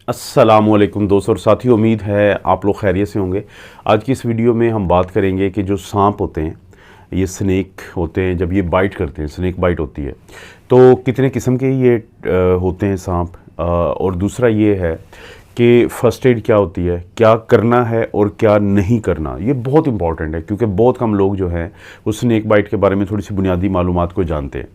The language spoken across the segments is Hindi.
अस्सलामुअलैकुम दोस्तों और साथियों, उम्मीद है आप लोग खैरियत से होंगे। आज की इस वीडियो में हम बात करेंगे कि जो सांप होते हैं, ये स्नेक होते हैं, जब ये बाइट करते हैं, स्नेक बाइट होती है, तो कितने किस्म के ये होते हैं सांप। और दूसरा ये है कि फ़र्स्ट एड क्या होती है, क्या करना है और क्या नहीं करना। ये बहुत इंपॉर्टेंट है क्योंकि बहुत कम लोग जो हैं वो स्नेक बाइट के बारे में थोड़ी सी बुनियादी मालूमात को जानते हैं।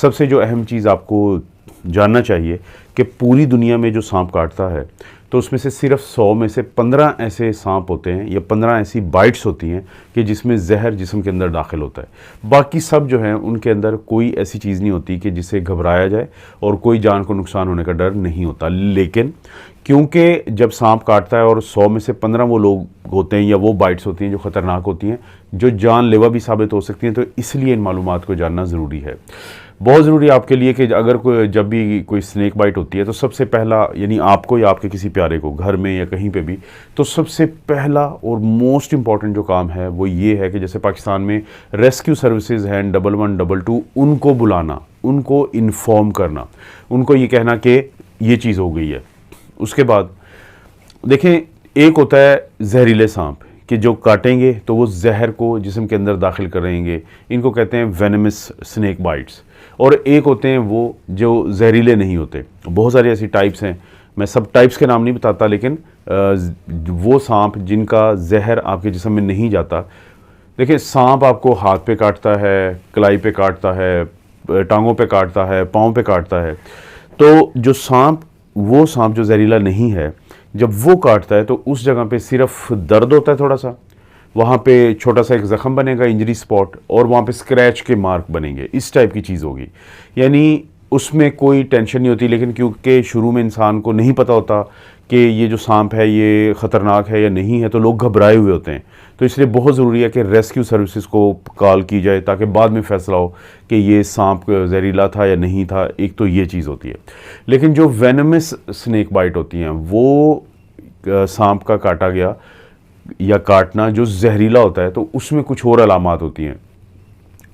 सबसे जो अहम चीज़ आपको जानना चाहिए कि पूरी दुनिया में जो सांप काटता है तो उसमें से सिर्फ 100 में से 15 ऐसे सांप होते हैं या 15 ऐसी बाइट्स होती हैं कि जिसमें जहर जिस्म के अंदर दाखिल होता है। बाकी सब जो हैं उनके अंदर कोई ऐसी चीज़ नहीं होती कि जिससे घबराया जाए और कोई जान को नुकसान होने का डर नहीं होता। लेकिन क्योंकि जब सांप काटता है और 100 में से 15 वो लोग होते हैं या वो बाइट्स होती हैं जो ख़तरनाक होती हैं, जो जानलेवा भी साबित हो सकती हैं, तो इसलिए इन मालूमात को जानना ज़रूरी है। बहुत ज़रूरी है आपके लिए कि अगर कोई जब भी कोई स्नेक बाइट होती है तो सबसे पहला, यानी आपको या आपके किसी प्यारे को घर में या कहीं पे भी, तो सबसे पहला और मोस्ट इम्पॉर्टेंट जो काम है वो ये है कि जैसे पाकिस्तान में रेस्क्यू सर्विसेज हैं 1112, उनको बुलाना, उनको इन्फॉर्म करना, उनको ये कहना कि ये चीज़ हो गई है। उसके बाद देखें, एक होता है जहरीले सांप कि जो काटेंगे तो वो जहर को जिस्म के अंदर दाखिल करेंगे, इनको कहते हैं वेनमस स्नेक बाइट्स। और एक होते हैं वो जो जहरीले नहीं होते। बहुत सारी ऐसी टाइप्स हैं, मैं सब टाइप्स के नाम नहीं बताता, लेकिन वो सांप जिनका जहर आपके जिस्म में नहीं जाता। देखिए, सांप आपको हाथ पे काटता है, कलाई पे काटता है, टांगों पे काटता है, पाँव पे काटता है। तो जो सांप, वो सांप जो जहरीला नहीं है, जब वो काटता है तो उस जगह पे सिर्फ दर्द होता है थोड़ा सा, वहाँ पे छोटा सा एक ज़ख़म बनेगा, इंजरी स्पॉट, और वहाँ पे स्क्रैच के मार्क बनेंगे, इस टाइप की चीज़ होगी। यानी उसमें कोई टेंशन नहीं होती, लेकिन क्योंकि शुरू में इंसान को नहीं पता होता कि ये जो सांप है ये ख़तरनाक है या नहीं है, तो लोग घबराए हुए होते हैं। तो इसलिए बहुत ज़रूरी है कि रेस्क्यू सर्विसेज को कॉल की जाए ताकि बाद में फ़ैसला हो कि ये सांप जहरीला था या नहीं था। एक तो ये चीज़ होती है। लेकिन जो वेनमस स्नेक बाइट होती हैं, वो सांप का काटा गया या काटना जो जहरीला होता है, तो उसमें कुछ और अलामात होती हैं।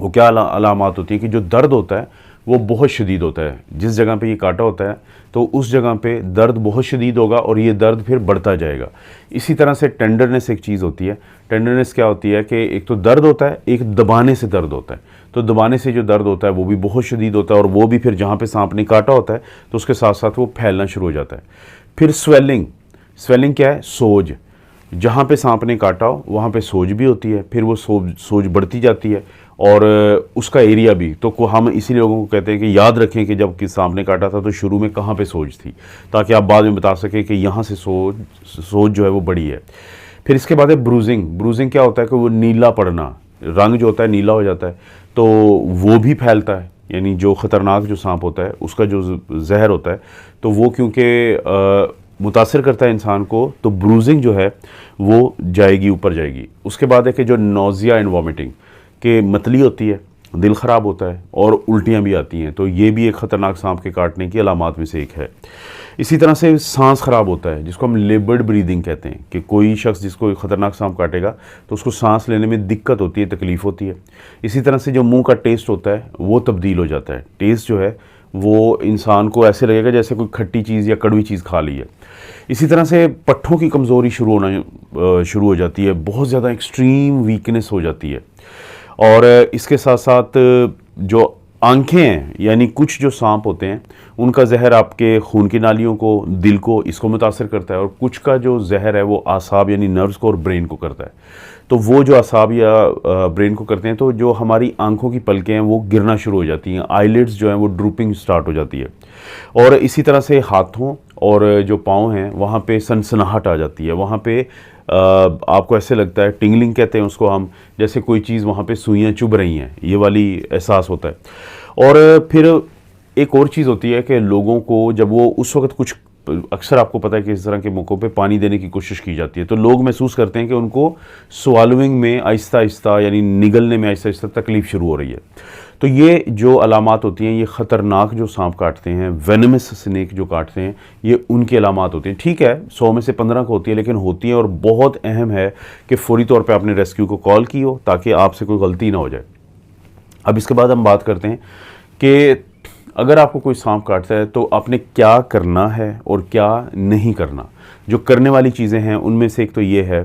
वो क्या अलामात होती हैं कि जो दर्द होता है वो बहुत शदीद होता है। जिस जगह पे ये काटा होता है तो उस जगह पे दर्द बहुत शदीद होगा और ये दर्द फिर बढ़ता जाएगा। इसी तरह से टेंडरनेस एक चीज़ होती है। टेंडरनेस क्या होती है कि एक तो दर्द होता है, एक दबाने से दर्द होता है। तो दबाने से जो दर्द होता है वो भी बहुत शदीद होता है, और वो भी फिर जहाँ पे सांप ने काटा होता है तो उसके साथ साथ वो फैलना शुरू हो जाता है। फिर स्वेलिंग। स्वेलिंग क्या है? सोज। जहाँ पे सांप ने काटा हो वहाँ पे सोज भी होती है, फिर वो सोज बढ़ती जाती है और उसका एरिया भी। तो हम इसी लोगों को कहते हैं कि याद रखें कि जब किस सांप ने काटा था तो शुरू में कहाँ पे सोज थी, ताकि आप बाद में बता सकें कि यहाँ से सोज जो है वो बड़ी है। फिर इसके बाद है ब्रूजिंग। ब्रूजिंग क्या होता है कि वो नीला पड़ना, रंग जो होता है नीला हो जाता है, तो वो भी फैलता है। यानी जो ख़तरनाक जो सांप होता है उसका जो जहर होता है, तो वो क्योंकि मुतासिर करता है इंसान को, तो ब्रूजिंग जो है वो जाएगी, ऊपर जाएगी। उसके बाद है कि जो नोज़िया एंड वॉमिटिंग के मतली होती है, दिल ख़राब होता है और उल्टियाँ भी आती हैं, तो ये भी एक ख़तरनाक सांप के काटने की अलामात में से एक है। इसी तरह से सांस ख़राब होता है, जिसको हम लेबर्ड ब्रीदिंग कहते हैं, कि कोई शख्स जिसको ख़तरनाक सांप काटेगा तो उसको सांस लेने में दिक्कत होती है, तकलीफ़ होती है। इसी तरह से जो मुंह का टेस्ट होता है वो तब्दील हो जाता है। टेस्ट जो है वो इंसान को ऐसे लगेगा जैसे कोई खट्टी चीज़ या कड़वी चीज़ खा ली है। इसी तरह से पट्ठों की कमज़ोरी शुरू हो जाती है, बहुत ज़्यादा एक्सट्रीम वीकनेस हो जाती है। और इसके साथ साथ जो आंखें हैं, यानी कुछ जो सांप होते हैं उनका जहर आपके खून की नालियों को, दिल को, इसको मुतासर करता है, और कुछ का जो जहर है वो आसाब यानी नर्व्स को और ब्रेन को करता है। तो वो जो आसाब या ब्रेन को करते हैं, तो जो हमारी आंखों की पलकें हैं वो गिरना शुरू हो जाती हैं, आईलिड्स जो हैं वो ड्रूपिंग स्टार्ट हो जाती है। और इसी तरह से हाथों और जो पाँव हैं वहाँ पे सनसनाहट आ जाती है। वहाँ पे आपको ऐसे लगता है, टिंगलिंग कहते हैं उसको हम, जैसे कोई चीज़ वहाँ पे सुइयाँ चुभ रही हैं, ये वाली एहसास होता है। और फिर एक और चीज़ होती है कि लोगों को जब वो उस वक्त कुछ, अक्सर आपको पता है कि इस तरह के मौक़ों पे पानी देने की कोशिश की जाती है, तो लोग महसूस करते हैं कि उनको स्वालोइंग में आहिस्ता आहिस्ता, यानी निगलने में आहिस्ता आहिस्ता तकलीफ़ शुरू हो रही है। तो ये जो अलामात होती हैं, ये ख़तरनाक जो सांप काटते हैं, वेनमस स्नेक जो काटते हैं, ये उनकी अलामात होती हैं। ठीक है, 100 में से 15 को होती है, लेकिन होती हैं, और बहुत अहम है कि फ़ौरी तौर पे आपने रेस्क्यू को कॉल की हो ताकि आपसे कोई गलती ना हो जाए। अब इसके बाद हम बात करते हैं कि अगर आपको कोई सांप काटता है तो आपने क्या करना है और क्या नहीं करना। जो करने वाली चीज़ें हैं उनमें से एक तो ये है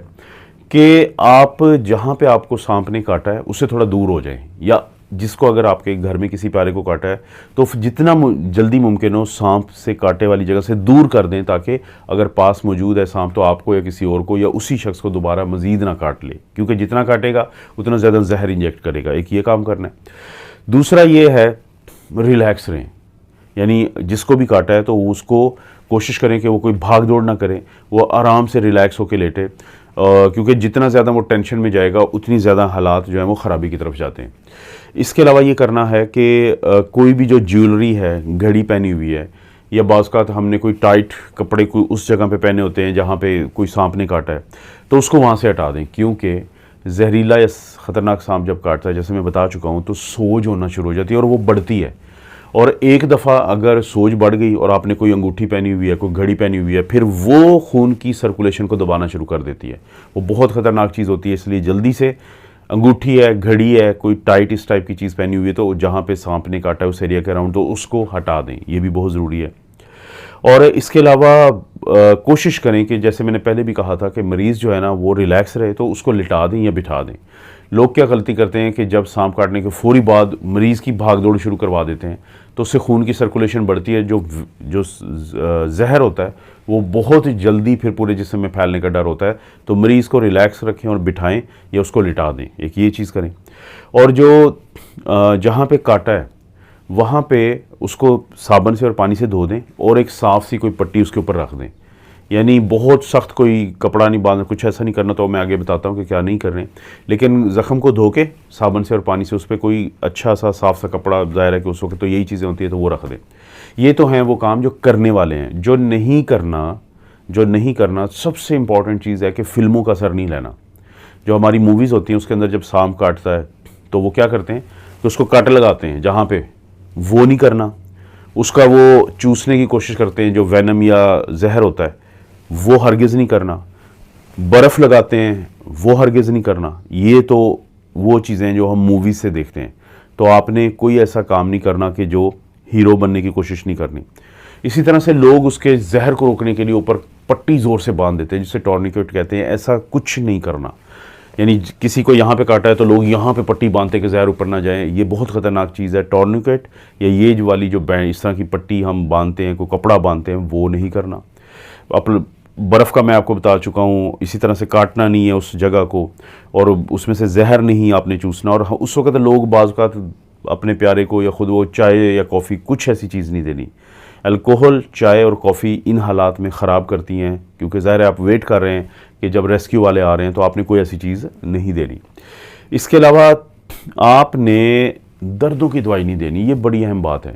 कि आप जहाँ पे आपको सांप ने काटा है उससे थोड़ा दूर हो जाएं, या जिसको अगर आपके घर में किसी प्यारे को काटा है तो जितना जल्दी मुमकिन हो सांप से काटे वाली जगह से दूर कर दें, ताकि अगर पास मौजूद है सांप तो आपको या किसी और को या उसी शख्स को दोबारा मज़ीद ना काट ले, क्योंकि जितना काटेगा उतना ज़्यादा जहर इंजेक्ट करेगा। एक ये काम करना है। दूसरा ये है रिलैक्स रहें, यानी जिसको भी काटा है तो उसको कोशिश करें कि वो कोई भाग दौड़ ना करें, वो आराम से रिलैक्स होकर लेटे, क्योंकि जितना ज़्यादा वो टेंशन में जाएगा उतनी ज़्यादा हालात जो है वो ख़राबी की तरफ जाते हैं। इसके अलावा ये करना है कि कोई भी जो ज्वेलरी है, घड़ी पहनी हुई है या बाज़ का हमने कोई टाइट कपड़े कोई उस जगह पे पहने होते हैं जहाँ पे कोई सांप ने काटा है, तो उसको वहाँ से हटा दें, क्योंकि जहरीला या ख़तरनाक सांप जब काटता है, जैसे मैं बता चुका हूँ, तो सोज होना शुरू हो जाती है और वो बढ़ती है। और एक दफ़ा अगर सोज बढ़ गई और आपने कोई अंगूठी पहनी हुई है, कोई घड़ी पहनी हुई है, फिर वो खून की सर्कुलेशन को दबाना शुरू कर देती है। वो बहुत ख़तरनाक चीज़ होती है, इसलिए जल्दी से अंगूठी है, घड़ी है, कोई टाइट इस टाइप की चीज़ पहनी हुई है तो जहाँ पे सांप ने काटा है उस एरिया के अराउंड, तो उसको हटा दें, ये भी बहुत ज़रूरी है। और इसके अलावा कोशिश करें कि जैसे मैंने पहले भी कहा था कि मरीज़ जो है ना वो रिलैक्स रहे, तो उसको लिटा दें या बिठा दें। लोग क्या गलती करते हैं कि जब सांप काटने के फ़ौरी बाद मरीज़ की भाग दौड़ शुरू करवा देते हैं, तो उससे खून की सर्कुलेशन बढ़ती है, जो जहर होता है वो बहुत जल्दी फिर पूरे जिस्म में फैलने का डर होता है। तो मरीज़ को रिलैक्स रखें और बिठाएं या उसको लिटा दें, एक ये चीज़ करें। और जो जहाँ पे काटा है वहाँ पे उसको साबुन से और पानी से धो दें और एक साफ़ सी कोई पट्टी उसके ऊपर रख दें, यानी बहुत सख्त कोई कपड़ा नहीं बांधना, कुछ ऐसा नहीं करना, तो मैं आगे बताता हूँ कि क्या नहीं कर रहे हैं। लेकिन ज़ख़म को धो के साबुन से और पानी से उस पर कोई अच्छा सा साफ़ सा कपड़ा, ज़ाहिर है कि उस वक्त तो यही चीज़ें होती है, तो वो रख दें। ये तो हैं वो काम जो करने वाले हैं। जो नहीं करना सबसे इम्पॉर्टेंट चीज़ है कि फ़िल्मों का असर नहीं लेना। जो हमारी मूवीज़ होती हैं उसके अंदर जब सांप काटता है तो वो क्या करते हैं कि उसको काट लगाते हैं जहाँ पे, वो नहीं करना। उसका वो चूसने की कोशिश करते हैं, जो वेनम या जहर होता है वो हरगिज़ नहीं करना। बर्फ़ लगाते हैं, वो हरगिज़ नहीं करना। ये तो वो चीज़ें जो हम मूवीज़ से देखते हैं। तो आपने कोई ऐसा काम नहीं करना कि जो हीरो बनने की कोशिश नहीं करनी। इसी तरह से लोग उसके जहर को रोकने के लिए ऊपर पट्टी ज़ोर से बांध देते हैं, जिसे टॉर्निकेट कहते हैं। ऐसा कुछ नहीं करना, यानी किसी को यहाँ पे काटा है तो लोग यहाँ पे पट्टी बांधते कि जहर ऊपर ना जाए, ये बहुत ख़तरनाक चीज़ है। टॉर्निकेट या ये जो वाली जो बैंड इस तरह की पट्टी हम बांधते हैं, कोई कपड़ा बांधते हैं, वो नहीं करना। अपने बर्फ़ का मैं आपको बता चुका हूँ। इसी तरह से काटना नहीं है उस जगह को, और उसमें से जहर नहीं आपने चूसना। और उस वक्त लोग बाज़ का अपने प्यारे को या ख़ुद वो चाय या कॉफ़ी, कुछ ऐसी चीज़ नहीं देनी। अल्कोहल, चाय और कॉफ़ी इन हालात में ख़राब करती हैं, क्योंकि ज़ाहिर है आप वेट कर रहे हैं कि जब रेस्क्यू वाले आ रहे हैं, तो आपने कोई ऐसी चीज़ नहीं देनी। इसके अलावा आपने दर्दों की दवाई नहीं देनी, ये बड़ी अहम बात है।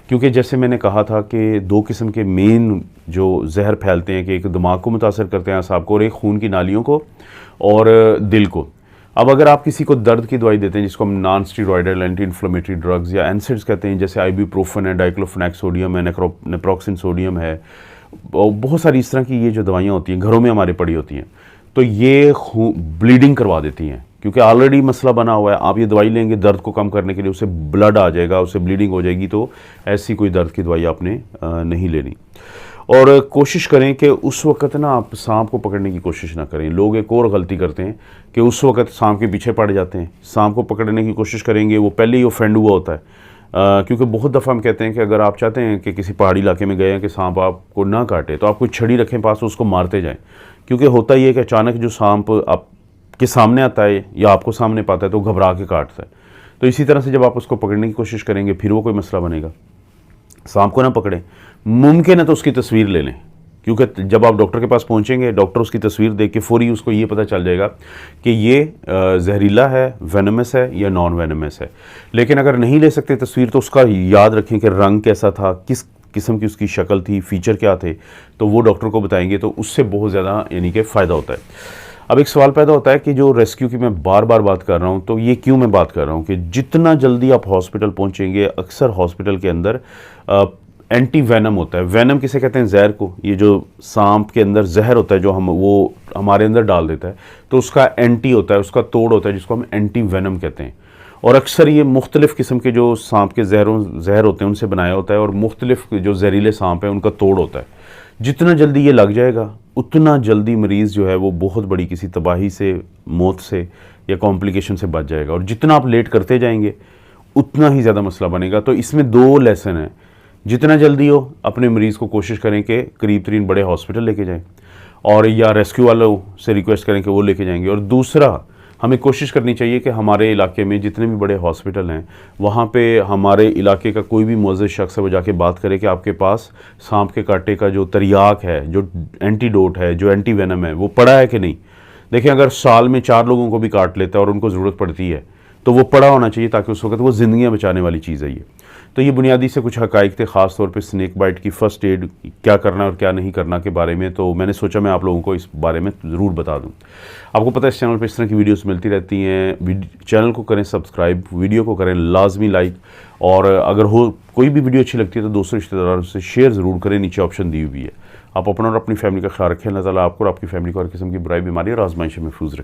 क्योंकि जैसे मैंने कहा था कि दो किस्म के मेन जो जहर फैलते हैं, कि एक दिमाग को मुतासर करते हैं असाब को, और एक खून की नालियों को और दिल को। अब अगर आप किसी को दर्द की दवाई देते हैं, जिसको हम non steroidal anti inflammatory drugs या एनसेड्स कहते हैं, जैसे आइबुप्रोफेन है, डाइक्लोफेनेक सोडियम है, नेप्रोक्सिन सोडियम है, और बहुत सारी इस तरह की ये जो दवाइयाँ होती हैं घरों में हमारे पड़ी होती हैं, तो ये ब्लीडिंग करवा देती हैं। क्योंकि ऑलरेडी मसला बना हुआ है, आप ये दवाई लेंगे दर्द को कम करने के लिए, उससे ब्लड आ जाएगा, उससे ब्लीडिंग हो जाएगी, तो ऐसी कोई दर्द की दवाई आपने नहीं लेनी। और कोशिश करें कि उस वक्त ना आप सांप को पकड़ने की कोशिश ना करें। लोग एक और गलती करते हैं कि उस वक्त सांप के पीछे पड़ जाते हैं, सांप को पकड़ने की कोशिश करेंगे, वो पहले ही ऑफेंड हुआ होता है। क्योंकि बहुत दफ़ा हम कहते हैं कि अगर आप चाहते हैं कि किसी पहाड़ी इलाके में गए हैं कि सांप आपको ना काटे, तो आप कोई छड़ी रखें पास, उसको मारते जाएं। क्योंकि होता ही है कि अचानक जो सांप आपके सामने आता है या आपको सामने पाता है तो घबरा के काटता है। तो इसी तरह से जब आप उसको पकड़ने की कोशिश करेंगे फिर वो कोई मसला बनेगा। सांप को ना पकड़ें, मुमकिन है तो उसकी तस्वीर ले लें, क्योंकि जब आप डॉक्टर के पास पहुंचेंगे, डॉक्टर उसकी तस्वीर देख के फौरी उसको ये पता चल जाएगा कि ये जहरीला है, वेनमस है या नॉन वेनमस है। लेकिन अगर नहीं ले सकते तस्वीर, तो उसका याद रखें कि रंग कैसा था, किस किस्म की उसकी शक्ल थी, फ़ीचर क्या थे, तो वो डॉक्टर को बताएंगे, तो उससे बहुत ज़्यादा यानी कि फ़ायदा होता है। अब एक सवाल पैदा होता है कि जो रेस्क्यू की मैं बार बार बात कर रहा हूँ, तो ये क्यों मैं बात कर रहा हूँ कि जितना जल्दी आप हॉस्पिटल पहुँचेंगे, अक्सर हॉस्पिटल के अंदर एंटी वेनम होता है। वेनम किसे कहते हैं? जहर को। ये जो सांप के अंदर जहर होता है जो वो हमारे अंदर डाल देता है, तो उसका एंटी होता है, उसका तोड़ होता है, जिसको हम एंटी वेनम कहते हैं। और अक्सर ये मुख्तलिफ़ किस्म के जो सांप के जहर होते हैं उनसे बनाया होता है, और मुख्तलिफ़ जो जहरीले सांप हैं उनका तोड़ होता है। जितना जल्दी ये लग जाएगा उतना जल्दी मरीज़ जो है वो बहुत बड़ी किसी तबाही से, मौत से या कॉम्प्लिकेशन से बच जाएगा। और जितना आप लेट करते जाएंगे उतना ही ज़्यादा मसला बनेगा। तो इसमें 2 लेसन हैं। जितना जल्दी हो अपने मरीज़ को कोशिश करें कि करीब तरीन बड़े हॉस्पिटल लेके जाएं, और या रेस्क्यू वालों से रिक्वेस्ट करें कि वो लेके जाएंगे। और दूसरा, हमें कोशिश करनी चाहिए कि हमारे इलाके में जितने भी बड़े हॉस्पिटल हैं वहाँ पे हमारे इलाके का कोई भी मुअज़्ज़िज़ शख्स है वो जाके बात करे कि आपके पास सांप के कांटे का जो तरियाक है, जो एंटीडोट है, जो एंटी वेनम है, वो पड़ा है कि नहीं। देखिए, अगर साल में 4 लोगों को भी काट लेता है और उनको ज़रूरत पड़ती है तो वो पड़ा होना चाहिए, ताकि उस वक्त वो ज़िंदगियाँ बचाने वाली चीज़ है ये। तो ये बुनियादी से कुछ हक़ाइक़ थे, ख़ास तौर पे स्नेक बाइट की फ़र्स्ट एड क्या करना और क्या नहीं करना के बारे में। तो मैंने सोचा मैं आप लोगों को इस बारे में ज़रूर बता दूं। आपको पता है इस चैनल पे इस तरह की वीडियोस मिलती रहती हैं। चैनल को करें सब्सक्राइब, वीडियो को करें लाजमी लाइक, और अगर हो कोई भी वीडियो अच्छी लगती है तो दोस्तों रिश्तेदारों से शेयर ज़रूर करें। नीचे ऑप्शन दी हुई है। आप अपना और अपनी फैमिली का ख्याल रखें। अल्लाह ताला आपको और आपकी फैमिली को हर किस्म की बुराई, बीमारी और आजमाइश में महफूज रखें।